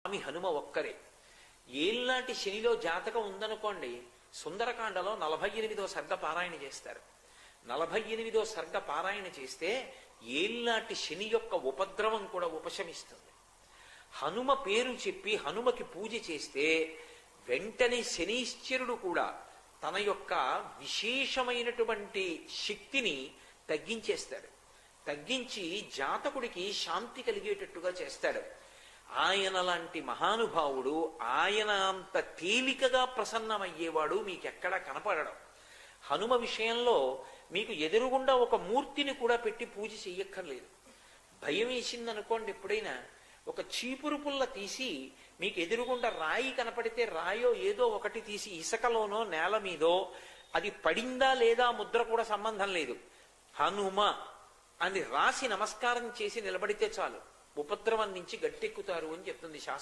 స్వామి హనుమ ఒక్కరే. ఏళ్ళనాటి శనిలో జాతకం ఉందనుకోండి, సుందరకాండలో 48వ సర్గ పారాయణ చేస్తారు. 48వ సర్గ పారాయణ చేస్తే ఏళ్ళనాటి శని యొక్క ఉపద్రవం కూడా ఉపశమిస్తుంది. హనుమ పేరు చెప్పి హనుమకి పూజ చేస్తే వెంటనే శనీశ్వరుడు కూడా తన యొక్క విశేషమైనటువంటి శక్తిని తగ్గించేస్తాడు. తగ్గించి జాతకుడికి శాంతి కలిగేటట్టుగా చేస్తాడు. ఆయన లాంటి మహానుభావుడు, ఆయన అంత తేలికగా ప్రసన్నమయ్యేవాడు మీకెక్కడా కనపడడం. హనుమ విషయంలో మీకు ఎదురుగుండా ఒక మూర్తిని కూడా పెట్టి పూజ చెయ్యక్కర్లేదు. భయం వేసిందనుకోండి, ఎప్పుడైనా ఒక చీపురు పుల్ల తీసి మీకు ఎదురుగుండా రాయి కనపడితే రాయో ఏదో ఒకటి తీసి ఇసుకలోనో నేల మీదో అది పడిందా లేదా ముద్ర కూడా సంబంధం లేదు, హనుమ అని రాసి నమస్కారం చేసి నిలబడితే చాలు, ఉపద్రవం నుంచి గట్టెక్కుతారు అని చెప్తుంది శాస్త్రం.